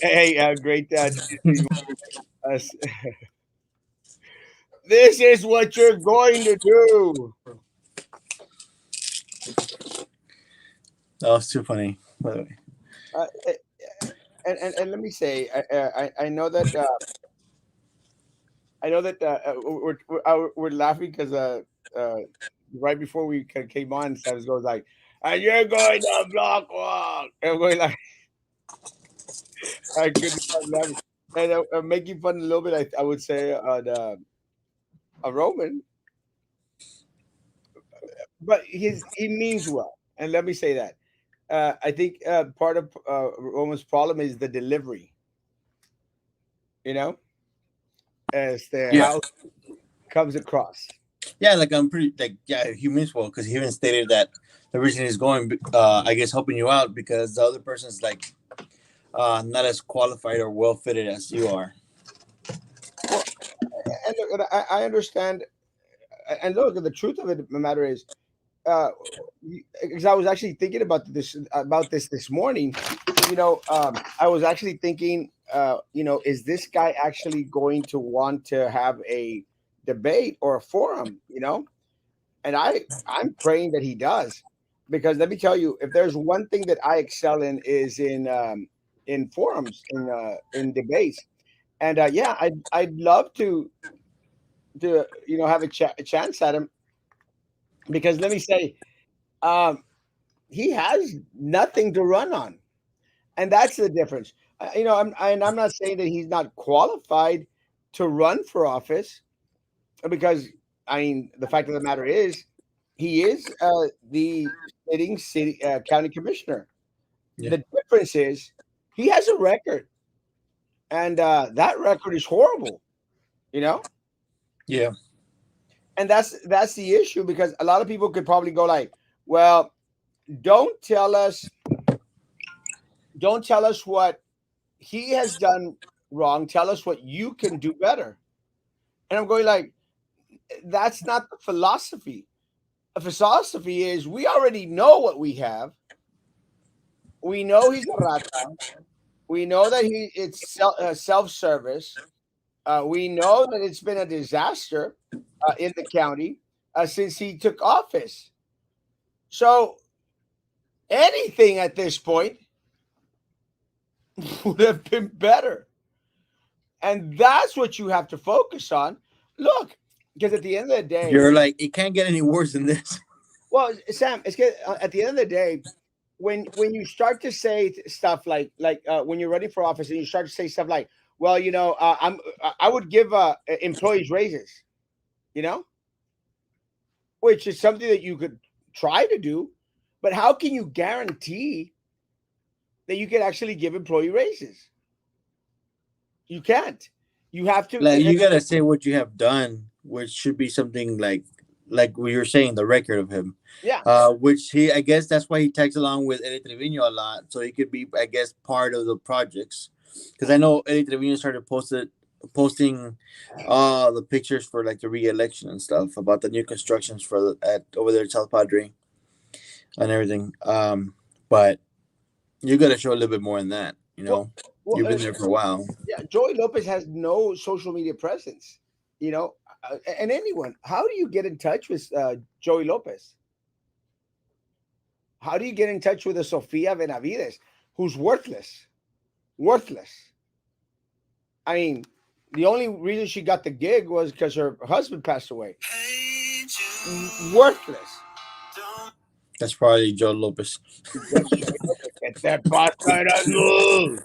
Hey, great to see you. Us. This is what you're going to do. That was too funny, by the way. Uh, and let me say, I know that we're laughing because uh, right before we came on, Sam goes like, "And you're going to block walk." And I'm going like, I couldn't stop laughing. And making fun a little bit, I would say on a Roman, but he means well. And let me say that. I think part of Roman's problem is the delivery. You know, as the Yeah, how it comes across. yeah. Like I'm pretty like yeah. He means well because he even stated that the reason he's going, I guess, helping you out because the other person's like not as qualified or well fitted as you are. Well, and look, and I understand. And look, the truth of it, the matter is, uh, because I was actually thinking about this morning. I was actually thinking, is this guy actually going to want to have a debate or a forum? And I'm praying that he does, because let me tell you, if there's one thing that I excel in is in forums, in debates, and yeah, I'd love to have a chance at him, because let me say, um, he has nothing to run on, and that's the difference. I'm not saying that he's not qualified to run for office, because I mean the fact of the matter is he is the sitting city county commissioner. Yeah, The difference is he has a record, and that record is horrible. You know, yeah. and that's the issue, because a lot of people could probably go like, well, don't tell us don't tell us what he has done wrong. Tell us what you can do better. And I'm going like, that's not the philosophy. The philosophy is, we already know what we have. We know he's a rata. We know that it's self-service. We know that it's been a disaster in the county since he took office. So anything at this point would have been better. And that's what you have to focus on. Look, because at the end of the day, You're like it can't get any worse than this. well, Sam, it's good. At the end of the day, when you start to say stuff like when you're running for office and you start to say stuff like, well, I would give employees raises, you know, which is something that you could try to do, but how can you guarantee that you can actually give employee raises? You can't. You have to. Like you gotta say what you have done, which should be something like what you're saying, the record of him. Yeah. Which he I guess that's why he tags along with Eddie Trevino a lot, so he could be I guess part of the projects. Because I know Eddie Trevino started posting the pictures for like the re-election and stuff about the new constructions for at over there at South Padre and everything. But you gotta show a little bit more than that. Well, well, You've been there for a while. yeah. Joey Lopez has no social media presence. You know, and anyone. How do you get in touch with Joey Lopez? How do you get in touch with a Sofia Benavides who's worthless? Worthless. I mean, the only reason she got the gig was because her husband passed away. Worthless. That's probably Joe Lopez. Get that pasta azul.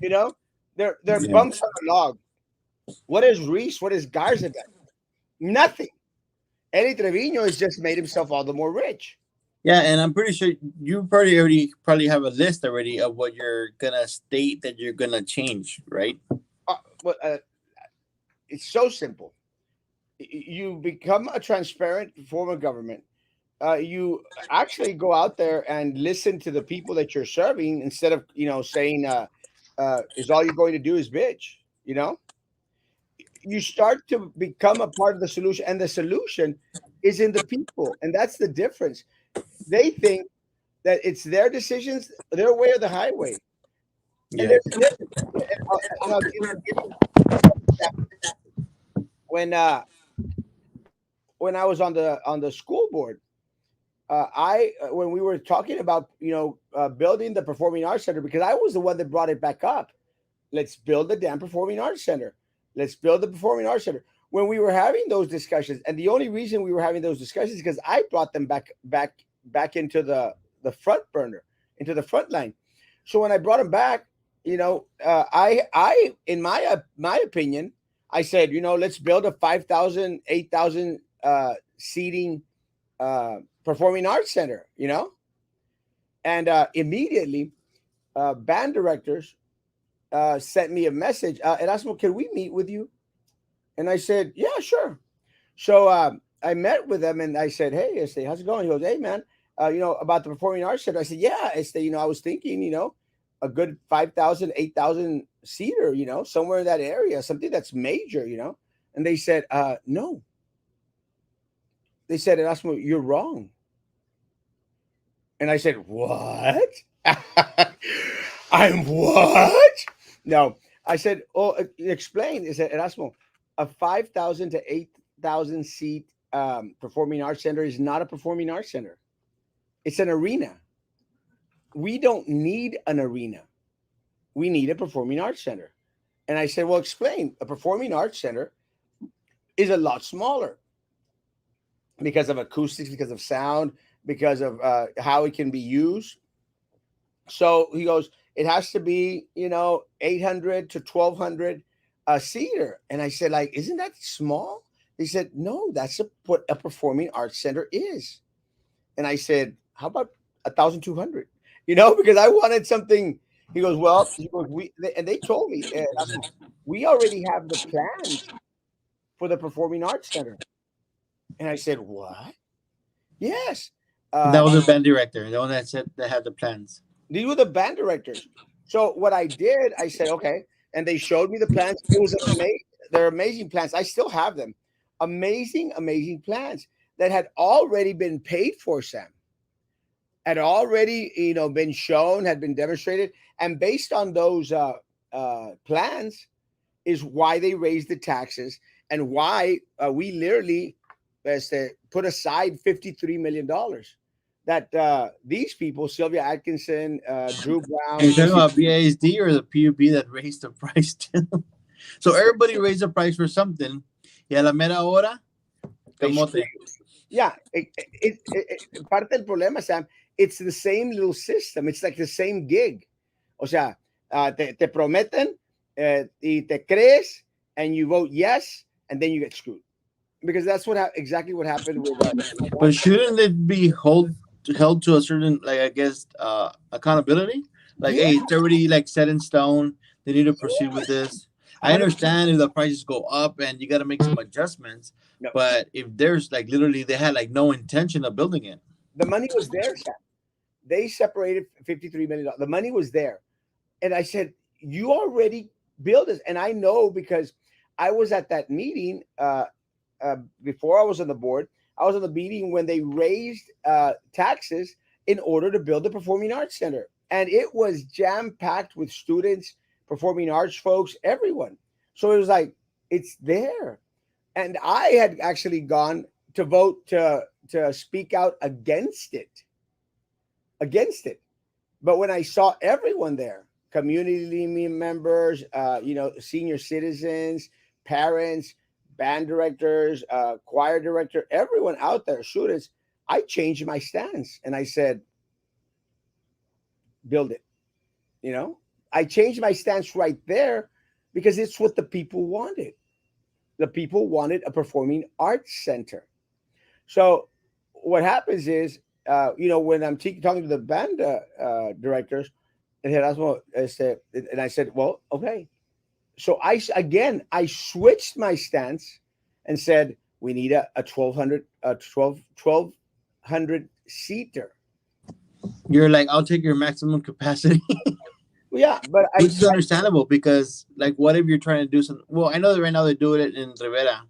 You know, they're Yeah. bumps on a log. What is Reese? What is Garza done? Nothing. Eddie Trevino has just made himself all the more rich. Yeah, and I'm pretty sure you probably have a list already of what you're gonna state that you're gonna change, right? But it's so simple. You become a transparent form of government. You actually go out there and listen to the people that you're serving, instead of saying, "Is all you're going to do is bitch." You start to become a part of the solution, and the solution is in the people, and that's the difference. They think that it's their decisions, their way or the highway. And Yeah. there's a difference. And I'll give you when when I was on the school board, I when we were talking about building the performing arts center, because I was the one that brought it back up. Let's build the damn performing arts center. Let's build the performing arts center. When we were having those discussions, and the only reason we were having those discussions is because I brought them back into the front burner, into the front line. So when I brought them back, I in my opinion, I said, let's build a 5,000, 8,000 seating performing arts center, and immediately band directors sent me a message. Erasmo, can we meet with you? And I said, yeah, sure. So I met with them and I said, hey, how's it going? He goes, hey, man, about the performing arts center. I said, yeah, I was thinking, a good 5,000, 8,000 seater, somewhere in that area, something that's major, And they said, no. They said, Erasmo, you're wrong. And I said, what? I'm what? No, I said, oh, explain. Is that Erasmo, a 5,000 to 8,000 seat performing arts center is not a performing arts center. It's an arena. We don't need an arena. We need a performing arts center. And I said, well, explain. A performing arts center is a lot smaller because of acoustics, because of sound, because of how it can be used. So he goes, it has to be, 800 to 1,200 a seater. And I said, like, isn't that small? He said, no, that's what a performing arts center is. And I said, how about 1,200? Because I wanted something. He goes, well, and they told me, we already have the plans for the performing arts center. And I said, what? Yes. And that Uh, was the band director, the one that said they had the plans. These were the band directors. So what I did, I said, okay, and they showed me the plans. It was amazing. They're amazing plans. I still have them. Amazing, amazing plans that had already been paid for, Sam. Had already, been shown, had been demonstrated, and based on those plans, is why they raised the taxes and why we literally put aside $53 million that these people, Sylvia Atkinson, Drew And Brown, you're talking Casey. about BASD or the PUB that raised the price too? So everybody raised the price for something. Y a la mera hora, They camote. Yeah, parte del problema, Sam, it's the same little system. It's like the same gig. O sea, te prometen y te crees and you vote yes and then you get screwed. Because that's exactly what happened with But shouldn't it be held to a certain, like, I guess, accountability? Like, yeah, hey, it's already like set in stone. They need to proceed with this. I 100%. understand if the prices go up and you got to make some adjustments, No, but if there's like literally they had like no intention of building it. the money was there, Sam. They separated $53 million. The money was there. And I said, you already built this. And I know because I was at that meeting before I was on the board. I was on the meeting when they raised taxes in order to build the Performing Arts Center. And it was jam packed with students, performing arts folks, everyone. So it was like, it's there. And I had actually gone to vote to speak out against it. But when I saw everyone there, community members, senior citizens, parents, band directors, choir director, everyone out there, students, I changed my stance and I said, build it. You know, I changed my stance right there because it's what the people wanted. The people wanted a performing arts center. So what happens is, when I'm talking to the band directors, and Erasmo, and I said, well, okay. So I switched my stance and said, we need a 1,200 seater. You're like, I'll take your maximum capacity, Well, yeah, but which is understandable because, like, what if you're trying to do something? Well, I know that right now they do it in Rivera,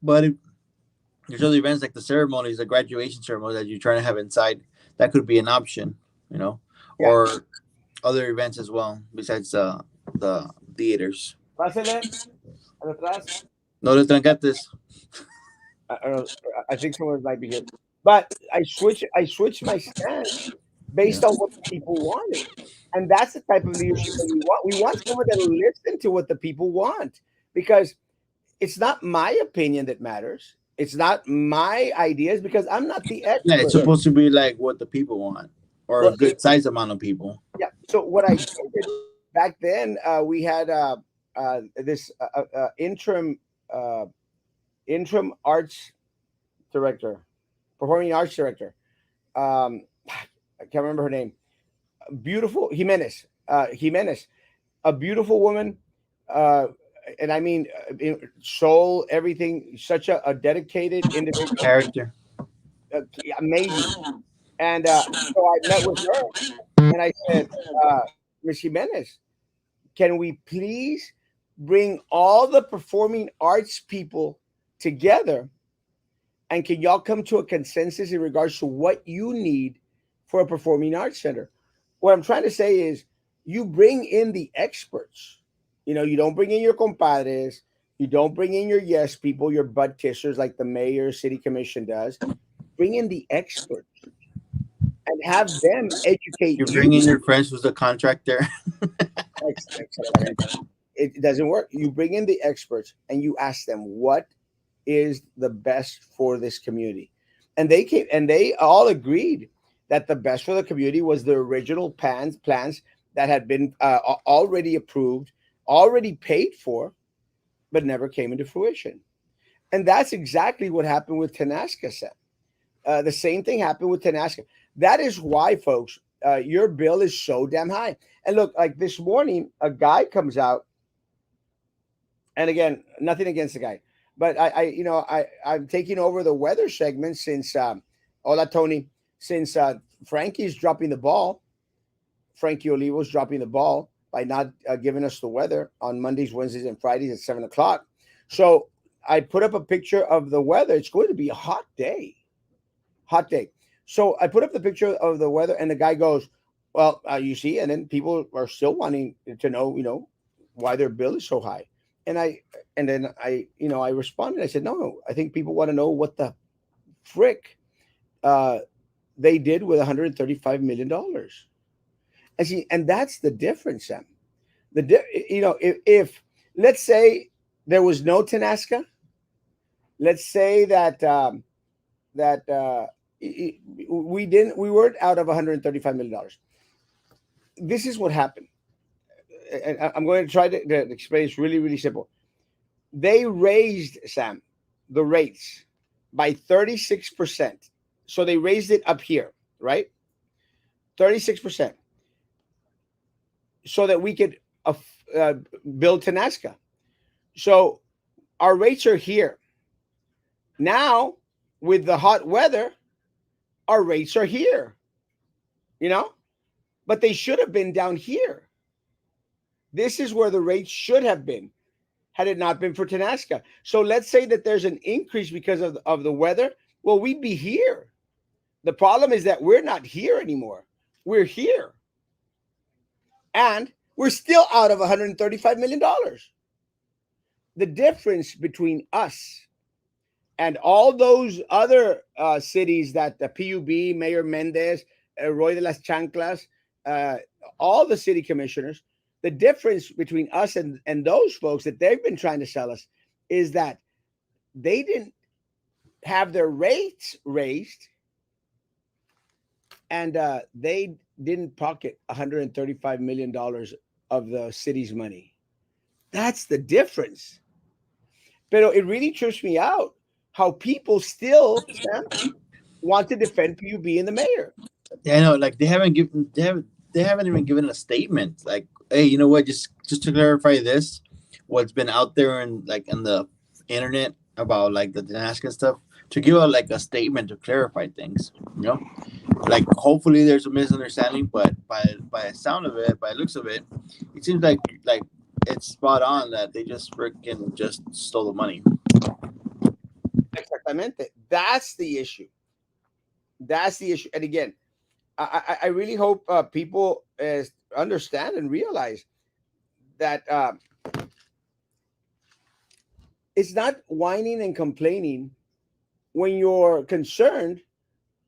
but if there's other events like the ceremonies, the graduation ceremony that you're trying to have inside, that could be an option. you know, Yeah. or other events as well besides the theaters. Pásele, atrás. No le trancates. I don't know. I think someone might be here. But I switched my stance Yeah. based on what the people wanted. And that's the type of leadership that we want. We want someone that will listen to what the people want because it's not my opinion that matters. It's not my ideas because I'm not the Yeah, it's expert. supposed to be like what the people want, or a Well, good size amount of people. yeah. So what I did back then, we had this uh, interim arts director, performing arts director. I can't remember her name. Beautiful Jimenez, a beautiful woman, uh, and I mean, soul, everything. Such a dedicated individual, Character. amazing. And so I met with her, and I said, uh, Miss Jimenez, can we please bring all the performing arts people together, and can y'all come to a consensus in regards to what you need for a performing arts center? What I'm trying to say is you bring in the experts. You don't bring in your compadres. You don't bring in your yes people, your butt kissers like the mayor, city commission does. Bring in the experts and have them educate You bring you. in your friends who's a contractor. Exactamente. It doesn't work. You bring in the experts and you ask them what is the best for this community. And they all agreed that the best for the community was the original plans that had been already approved, already paid for, but never came into fruition. And that's exactly what happened with Tenasca set. The same thing happened with Tenasca. That is why, folks, your bill is so damn high. And look, like this morning, a guy comes out, and again, nothing against the guy, but I'm taking over the weather segment since hola Tony, since Frankie's dropping the ball. Frankie Olivo's dropping the ball by not giving us the weather on Mondays, Wednesdays, and Fridays at 7 o'clock. So I put up a picture of the weather. It's going to be a hot day. So I put up the picture of the weather, and the guy goes, "Well, you see," and then people are still wanting to know, why their bill is so high. And I responded. I said, "No, I think people want to know what the frick uh, they did with 135 million dollars." I see, and that's the difference, Sam. If let's say there was no Tenasca, let's say that we weren't out of 135 million dollars. This is what happened, and I'm going to try to explain. It's really, really simple. They raised, Sam, the rates by 36%. So they raised it up here, right? 36%, so that we could uh, uh, build Tenasca. So our rates are here now. With the hot weather, our rates are here, you know, but they should have been down here. This is where the rates should have been had it not been for Tenasca. So let's say that there's an increase because of the weather. Well, we'd be here. The problem is that we're not here anymore. We're here. And we're still out of $135 million. The difference between us and all those other cities that the PUB, Mayor Mendez, Roy de las Chanclas, uh, all the city commissioners, the difference between us and those folks that they've been trying to sell us is that they didn't have their rates raised, and they didn't pocket $135 million of the city's money. That's the difference. But it really trips me out how people still, Sam, want to defend PUB and the mayor. Yeah, I know. Like they haven't even given a statement. Like, hey, you know what? Just to clarify this, what's been out there and like on the internet about like the Damascus stuff, to give a like a statement to clarify things. You know, like hopefully there's a misunderstanding, but by the sound of it, by the looks of it, it seems like it's spot on that they just freaking just stole the money. Exactamente. That's the issue. That's the issue. And again, I really hope people understand and realize that it's not whining and complaining when you're concerned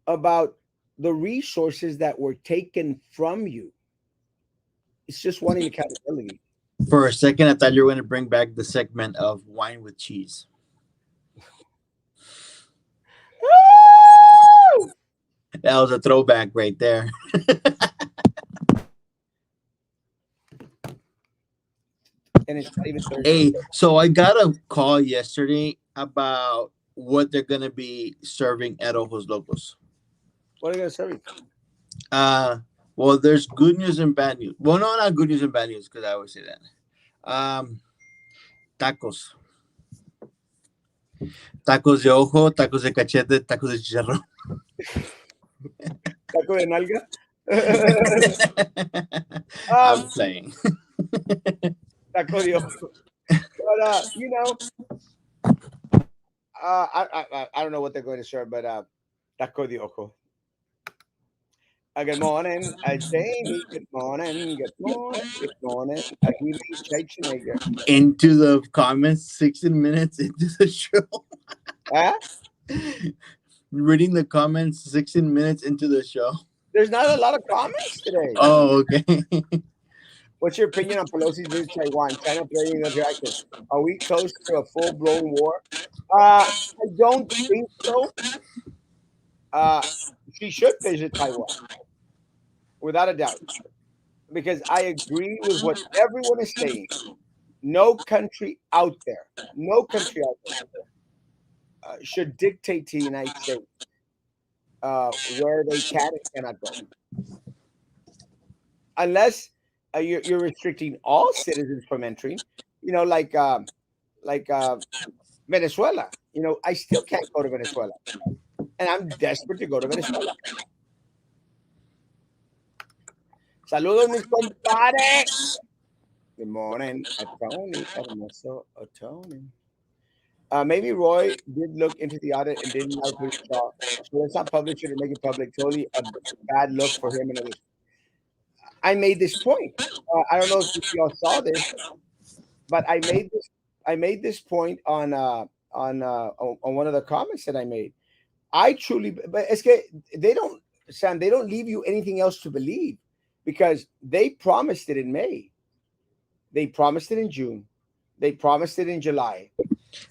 about the resources that were taken from you. It's just wanting accountability. For a second, I thought you were going to bring back the segment of wine with cheese. Woo! That was a throwback right there. And it's not even Thursday. Hey, so I got a call yesterday about what they're going to be serving at Ojos Locos. What are you gonna serve me? Uh, well, there's good news and bad news. Well, no, not good news and bad news because I always say that. Tacos. Tacos de ojo, tacos de cachete, tacos de chicharrón. Taco de nalga. I'm um, saying. taco de ojo. But I don't know what they're going to serve, but taco de ojo. Good morning, Jamie. Good morning. Good morning. Good morning. Give me Schwarzenegger. Into the comments 16 minutes into the show. Huh? Reading the comments 16 minutes into the show. There's not a lot of comments today. Oh, okay. What's your opinion on Pelosi's visit to Taiwan? China playing no direction. Are we close to a full blown war? I don't think so. Uh, she should visit Taiwan without a doubt because I agree with what everyone is saying. No country out there, no country out there should dictate to the United States where they can and cannot go, unless you're restricting all citizens from entering. You know, like Venezuela. You know, I still can't go to Venezuela, and I'm desperate to go to Venezuela. Saludos, mis compadres. Good morning, Tony. Hermoso Tony. Maybe Roy did look into the audit and didn't like what he saw. So let's not publish it or make it public. Totally a bad look for him and others. I made this point. I don't know if y'all saw this, but I made this point on one of the comments that I made. I truly, but it's que they don't, Sam. They don't leave you anything else to believe because they promised it in May. They promised it in June. They promised it in July.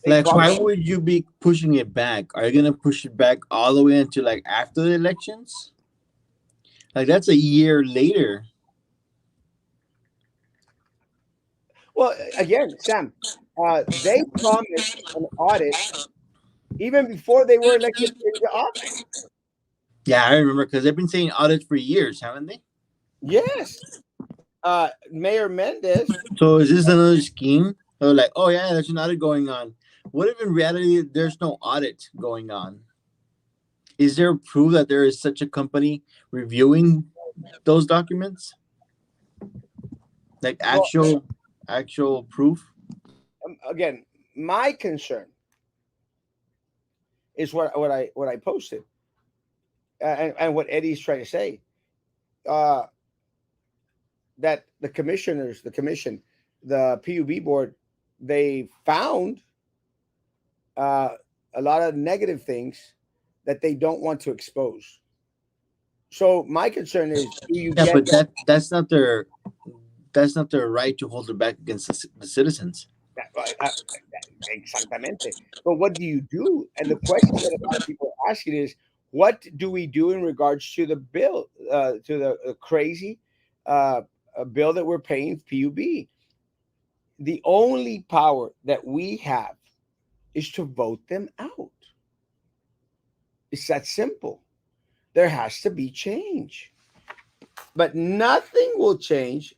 They Like, why promised. would you be pushing it back? Are you going to push it back all the way into like after the elections? Like, that's a year later. Well, again, Sam, they promised an audit even before they were elected into office. Yeah, I remember because they've been saying audits for years, haven't they? Yes, Mayor Mendez. So is this another scheme? Or like, oh yeah, there's an audit going on. What if in reality there's no audit going on? Is there proof that there is such a company reviewing those documents? Like Well, actual proof? again, my concern is what I posted and what Eddie's trying to say. Uh, that the commissioners, the commission, the PUB board, they found uh, a lot of negative things that they don't want to expose. So my concern is, do you Yeah, get but that's not their right to hold it back against the citizens. that? Exactamente. But what do you do? And the question that a lot of people are asking is, what do we do in regards to the bill, to the crazy bill that we're paying PUB? The only power that we have is to vote them out. It's that simple. There has to be change. But nothing will change.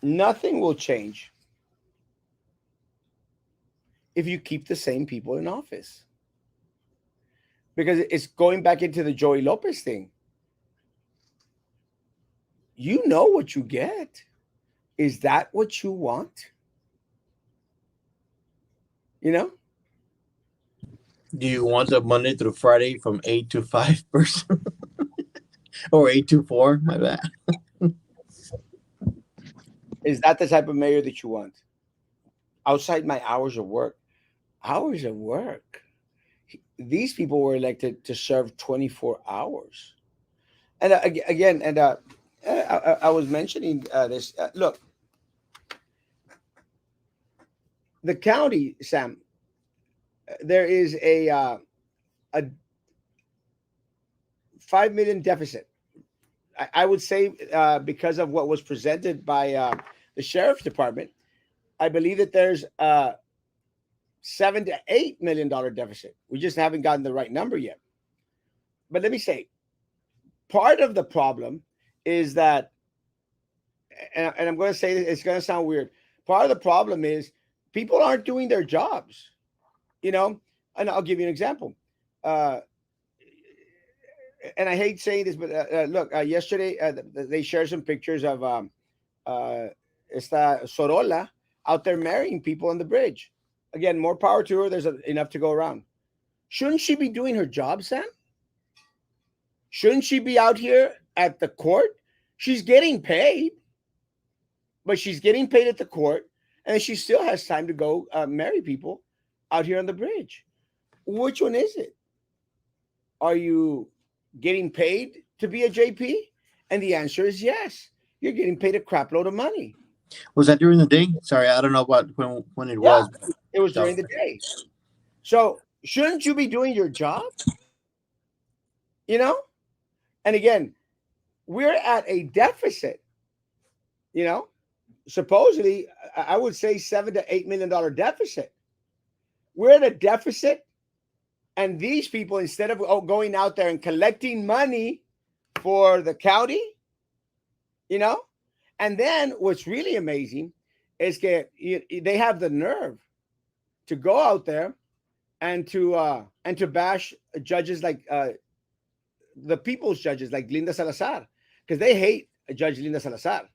Nothing will change if you keep the same people in office. Because it's going back into the Joey Lopez thing. You know what you get. Is that what you want? You know? Do you want a Monday through Friday from 8 to 5 person or 8 to 4? My bad. Is that the type of mayor that you want? Outside my hours of work. Hours of work. These people were elected to serve 24 hours. And again, and I was mentioning this. Look, the county, Sam, there is a 5 million deficit. I would say because of what was presented by the sheriff's department, I believe that there's a $7 to $8 million deficit. We just haven't gotten the right number yet. But let me say, part of the problem is that, and I'm going to say this, it's going to sound weird. Part of the problem is people aren't doing their jobs, you know. And I'll give you an example. Uh, and I hate saying this, but look, yesterday they shared some pictures of uh, esta Sorolla out there marrying people on the bridge. Again, more power to her. There's enough to go around. Shouldn't she be doing her job, Sam? Shouldn't she be out here at the court? She's getting paid, but she's getting paid at the court, and she still has time to go marry people out here on the bridge. Which one is it? Are you getting paid to be a JP? And the answer is yes. You're getting paid a crap load of money. Was that during the day? Sorry, I don't know what when it Yeah, was. it was So during the day. So shouldn't you be doing your job? You know? And again, we're at a deficit, you know, supposedly, I would say $7 to $8 million deficit. We're at a deficit, and these people, instead of going out there and collecting money for the county, you know, and then what's really amazing is that they have the nerve to go out there and to bash judges like the people's judges like Linda Salazar because they hate Judge Linda Salazar.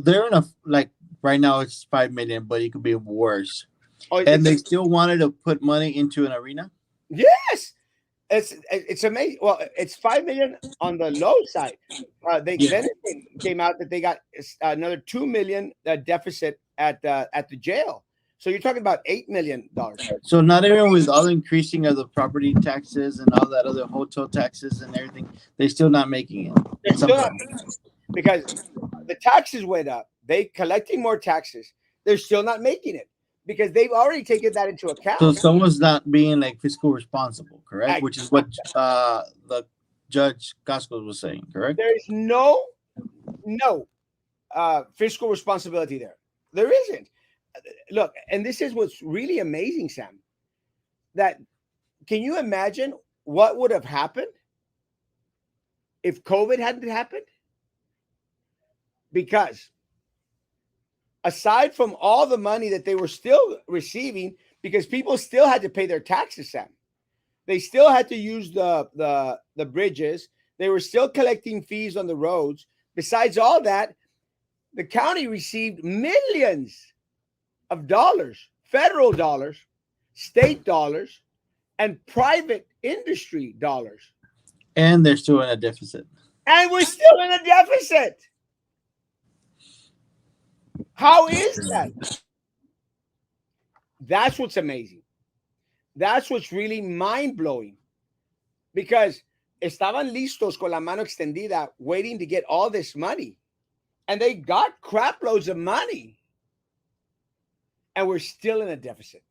they're in a like right now it's 5 million, but it could be worse. Oh, And they still wanted to put money into an arena. yes, it's amazing. Well, it's 5 million on the low side. They Yeah. then it came out that they got another 2 million deficit at the jail. So you're talking about $8 million. So not even with all the increasing of the property taxes and all that other hotel taxes and everything, they're still not making it. They're Some still not because the taxes went up. They collecting more taxes. They're still not making it because they've already taken that into so account. someone's not being like fiscal responsible, correct? Ag- Which is what the judge Cascos was saying, correct? There's no fiscal responsibility there. There isn't. Look, and this is what's really amazing, Sam. That can you imagine what would have happened if COVID hadn't happened? Because aside from all the money that they were still receiving, because people still had to pay their taxes, Sam. They still had to use the bridges. They were still collecting fees on the roads. Besides all that, the county received millions of dollars, federal dollars, state dollars, and private industry dollars. And they're still in a deficit. And we're still in a deficit. How is that? That's what's amazing. That's what's really mind blowing because estaban listos con la mano extendida waiting to get all this money. And they got crap loads of money. And we're still in a deficit.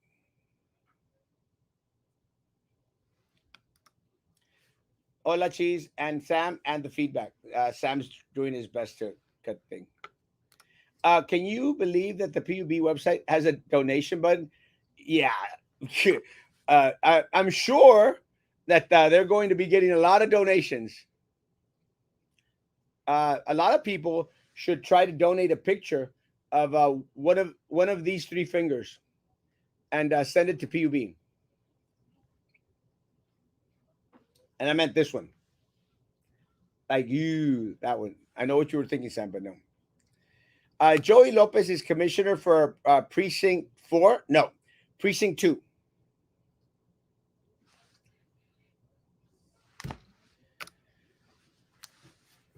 Hola, Cheese, and Sam, and the feedback. Sam's doing his best to cut thing. Can you believe that the PUB website has a donation button? Yeah. I'm sure that they're going to be getting a lot of donations. A lot of people should try to donate a picture of one of these three fingers and send it to PUB. And I meant this one, like you, that one. I know what you were thinking, Sam, but no. Joey Lopez is commissioner for precinct 4. No, precinct 2.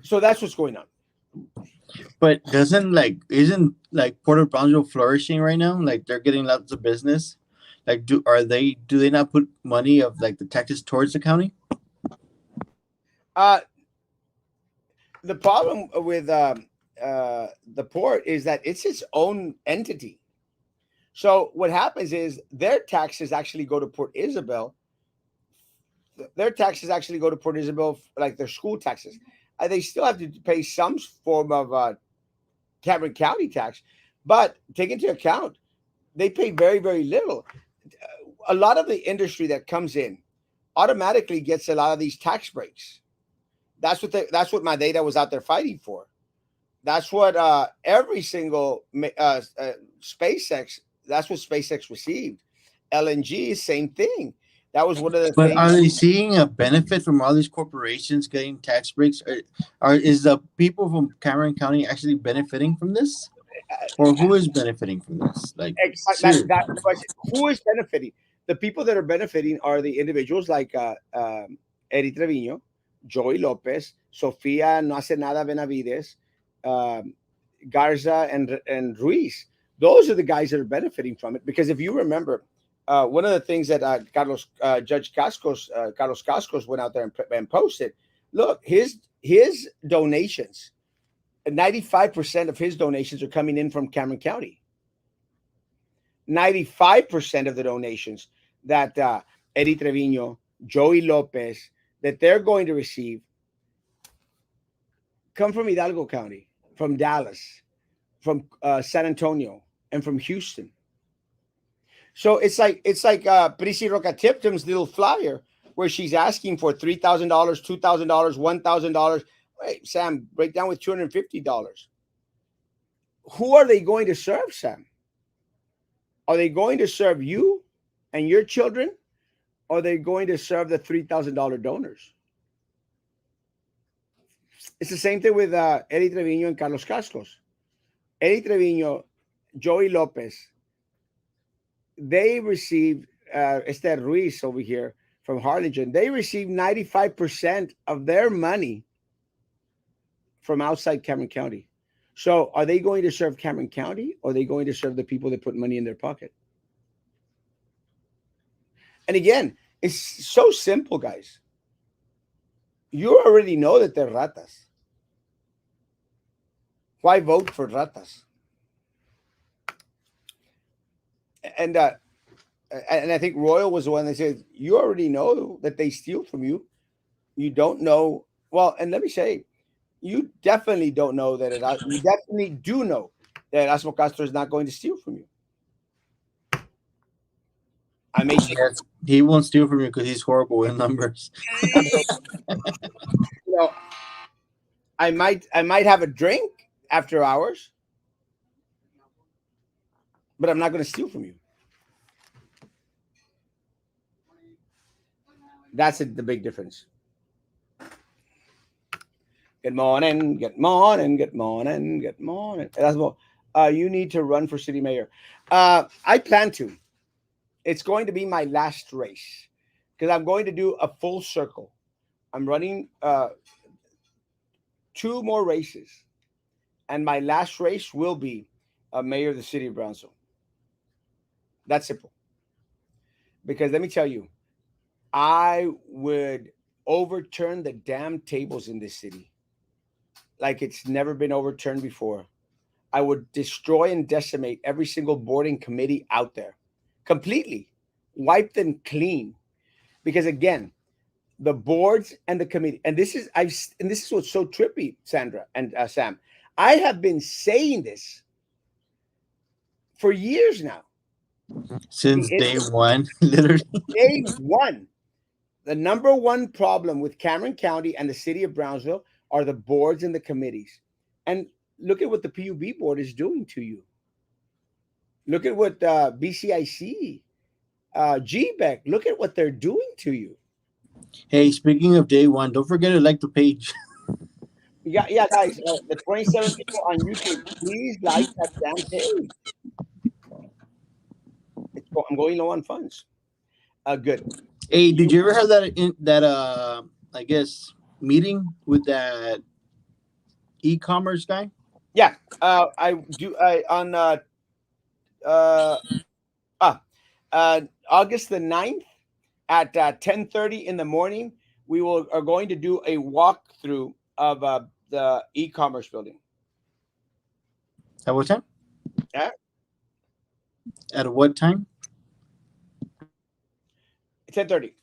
So that's what's going on. But doesn't like isn't like Port of Brownsville flourishing right now? Like they're getting lots of business. Like do they not put money of like the taxes towards the county? Uh, the problem with the port is that it's its own entity. So what happens is their taxes actually go to Port Isabel. Their taxes actually go to Port Isabel, like their school taxes. They still have to pay some form of Cameron County tax, but take into account they pay very, very little. A lot of the industry that comes in automatically gets a lot of these tax breaks. That's what my data was out there fighting for. That's what every single SpaceX. That's what SpaceX received. LNG, same thing. That was one of the But things. are they seeing a benefit from all these corporations getting tax breaks? Is the people from Cameron County actually benefiting from this, or who is benefiting from this? Like, seriously. That's the question. Who is benefiting? The people that are benefiting are the individuals like Eddie Trevino, Joey Lopez, Sofia No Hace Nada Benavides, um, Garza, and Ruiz. Those are the guys that are benefiting from it. Because if you remember, one of the things that Carlos Cascos went out there and posted. Look, his donations, 95% of his donations are coming in from Cameron County. 95% of the donations that Eddie Trevino, Joey Lopez, that they're going to receive come from Hidalgo County, from Dallas, from San Antonio, and from Houston. So it's like Prissy Roca Tipton's little flyer where she's asking for $3,000, $2,000, $1,000. Wait, Sam, break down with $250. Who are they going to serve, Sam? Are they going to serve you and your children? Or are they going to serve the $3,000 donors? It's the same thing with Eddie Trevino and Carlos Cascos. Eddie Trevino, Joey Lopez, they received Esther Ruiz over here from Harlingen. They received 95% of their money from outside Cameron County. So are they going to serve Cameron County or are they going to serve the people that put money in their pocket? And again, it's so simple, guys. You already know that they're ratas. Why vote for ratas? And I think Royal was the one that said, you already know that they steal from you. You don't know. Well, and let me say, you definitely don't know that you definitely do know that Erasmo Castro is not going to steal from you. I may take, Yes, he won't steal from you because he's horrible with numbers. you know, I might have a drink after hours, but I'm not going to steal from you. That's the big difference. Good morning, good morning, good morning, good morning. Erasmo, you need to run for city mayor. I plan to. It's going to be my last race because I'm going to do a full circle. I'm running two more races, and my last race will be a mayor of the city of Brownsville. That's simple. Because let me tell you, I would overturn the damn tables in this city like it's never been overturned before. I would destroy and decimate every single boarding committee out there completely, wipe them clean. Because again, the boards and the committee, and this is what's so trippy, Sandra and Sam. I have been saying this for years now. Since The day one, literally. day one, the number one problem with Cameron County and the city of Brownsville are the boards and the committees. And look at what the PUB board is doing to you. Look at what BCIC, GBEC, look at what they're doing to you. Hey, speaking of day one, don't forget to like the page. Yeah, yeah, guys, the 27 people on YouTube, please like that damn page. I'm going low on funds. Good. Hey, did You, you ever have that I guess meeting with that e-commerce guy? Yeah, I do. I on uh, ah, August the 9th at 10:30 in the morning. We will are going to do a walkthrough of the e-commerce building. At what time? Yeah, At what time? 10:30.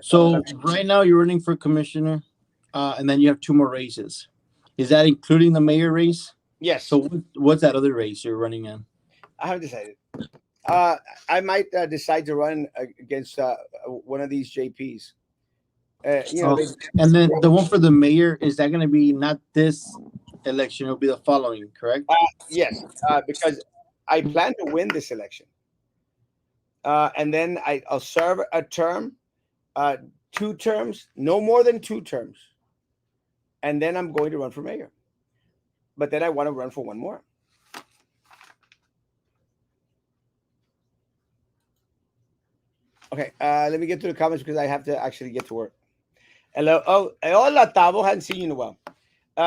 So right now you're running for commissioner, and then you have two more races. Is that including the mayor race? So Yes, what's that other race you're running in? I haven't decided. Uh, I might decide to run against one of these JPs. Oh, They and then the one for the mayor, is that going to be not this election? It'll be the following, correct? yes, because I plan to win this election, and then I'll serve a term, uh, 2 terms, no more than 2 terms, and then I'm going to run for mayor. But then I want to run for one more. Okay, let me get to the comments because I have to actually get to work. Hello, hola, Tavo. Hadn't seen you in a while.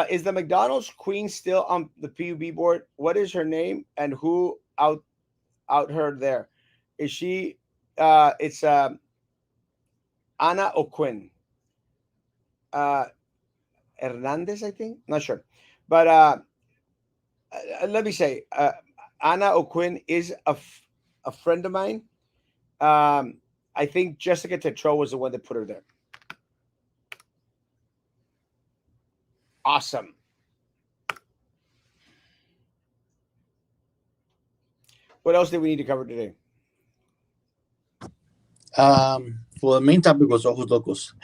Is the McDonald's queen still on the PUB board? What is her name and who out her there? Is she? It's Anna O'Quinn. Uh, Hernandez, I think. Not sure, but let me say, Anna O'Quinn is a friend of mine. Um, I think Jessica Tetro was the one that put her there. Awesome. What else do we need to cover today? Well, the main topic was Ojos Locos.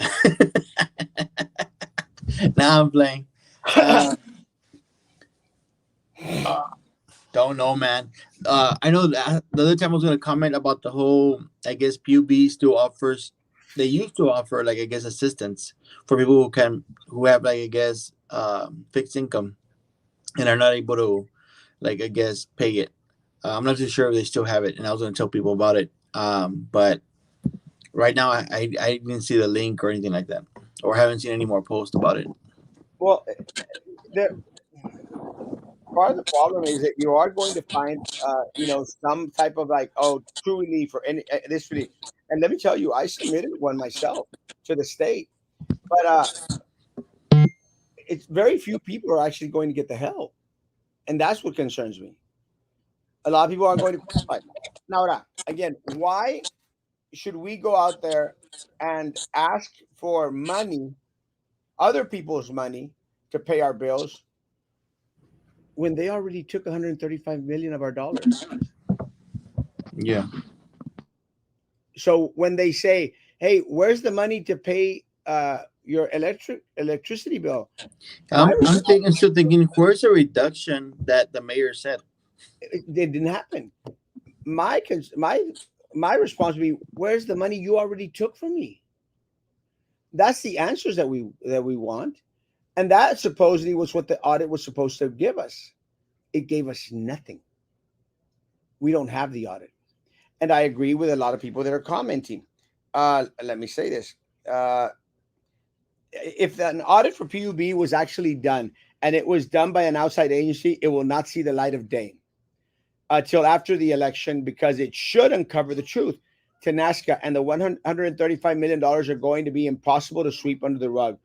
Now I'm playing. Uh, don't know, man. I know that the other time I was going to comment about the whole, I guess, PUB still offers, they used to offer, like, I guess, assistance for people who have, like, I guess, fixed income and are not able to, like, I guess, pay it. I'm not too sure if they still have it, and I was going to tell people about it. But right now, I didn't see the link or anything like that, or haven't seen any more posts about it. Well, the part of the problem is that you are going to find, some type of like, oh, true relief or any this relief. And let me tell you, I submitted one myself to the state, but it's very few people are actually going to get the help, and that's what concerns me. A lot of people aren't going to qualify. Now, again, why should we go out there and ask for money, other people's money, to pay our bills when they already took 135 million of our dollars? Yeah. So when they say, "Hey, where's the money to pay your electricity bill?" My Still thinking, where's the reduction that the mayor said? it didn't happen. My my response would be, "Where's the money you already took from me?" That's the answers that we want, and that supposedly was what the audit was supposed to give us. It gave us nothing. We don't have the audit, and I agree with a lot of people that are commenting. Let me say this: uh, if an audit for PUB was actually done and it was done by an outside agency, it will not see the light of day until after the election because it should uncover the truth. Tenasca and the $135 million are going to be impossible to sweep under the rug.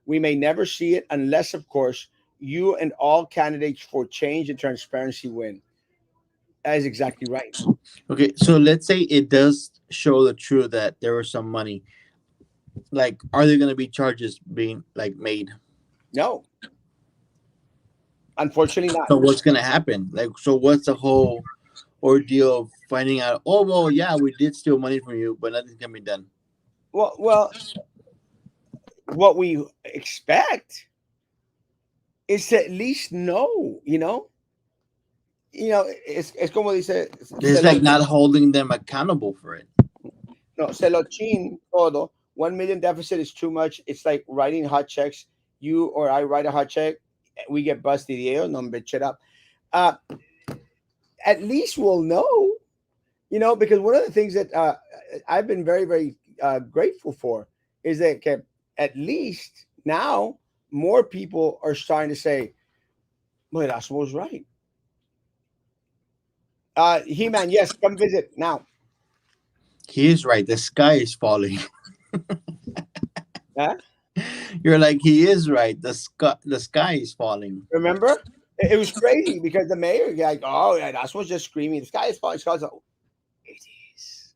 We may never see it unless, of course, you and all candidates for change and transparency win. That is exactly right. Okay, so let's say it does show the truth that there was some money. Like, are there going to be charges being, like, made? No, unfortunately not. So what's going to happen? Like, so what's the whole ordeal of finding out? Oh well, yeah, we did steal money from you, but nothing can be done. Well, what we expect is to at least know, es como dice, It's like not holding them accountable for it. no, se lo chin todo. 1 million deficit is too much. It's like writing hot checks. You or I write a hot check, we get busted. No, bitch it up. Uh, at least we'll know, because one of the things that I've been very, very grateful for is that at least now more people are starting to say, "Well, Erasmo was right." He-Man, yes, come visit now. He is right. The sky is falling. Huh? You're like, he is right. The sky is falling. Remember? It was crazy because the mayor, like, oh, yeah, Erasmo's just screaming, "The sky is falling." Sky's like, it is.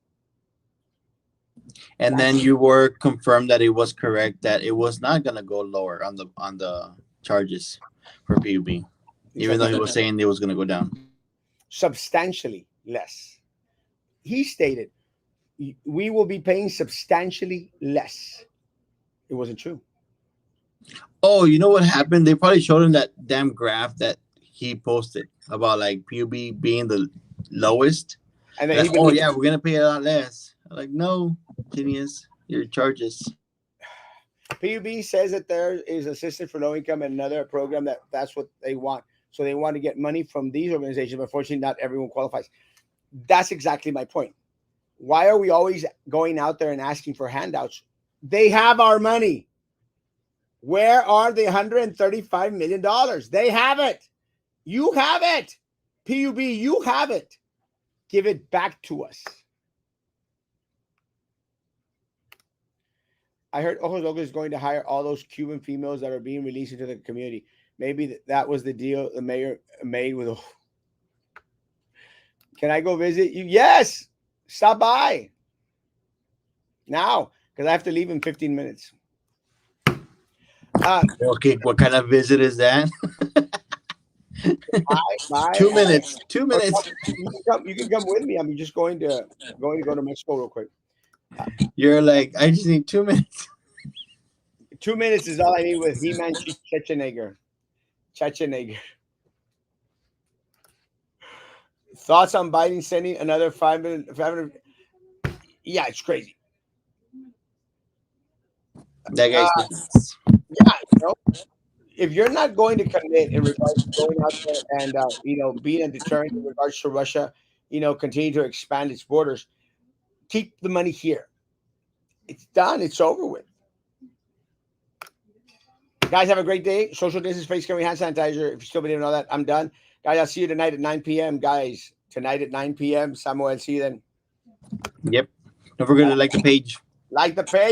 And That's then you were confirmed that it was correct, that it was not gonna go lower on the charges for PUB, even though he was saying it was gonna go down. substantially less. He stated, we will be paying substantially less. It wasn't true. Oh, you know what happened? They probably showed him that damn graph that he posted about like PUB being the lowest. And then he Like, oh believed yeah, we're gonna pay a lot less. I'm like, no, genius, your charges. PUB says that there is assistance for low income and another program that's what they want. So they want to get money from these organizations, but unfortunately, not everyone qualifies. That's exactly my point. Why are we always going out there and asking for handouts? They have our money. Where are the $135 million? They have it. You have it. PUB, you have it. Give it back to us. I heard Ojos Locos is going to hire all those Cuban females that are being released into the community. Maybe that was the deal the mayor made with. Can I go visit you? Yes. Stop by now because I have to leave in 15 minutes. Okay, what kind of visit is that? Bye. 2 minutes. 2 minutes. You can come with me. I'm just going to go to Mexico real quick. You're like, I just need 2 minutes. 2 minutes is all I need with He-Man Schwarzenegger. Thoughts on Biden sending another 500? Yeah, it's crazy. That guy's nuts. Yeah, if you're not going to commit in regards to going out there and being a deterrent in regards to Russia, continue to expand its borders, keep the money here. It's done. It's over with. Guys, have a great day. Social distance, face covering, hand sanitizer. If you still believe in all that, I'm done. Guys, I'll see you tonight at 9 p.m. Guys, tonight at 9 p.m. Samuel, see you then. Yep. Don't forget to like the page. Like the page.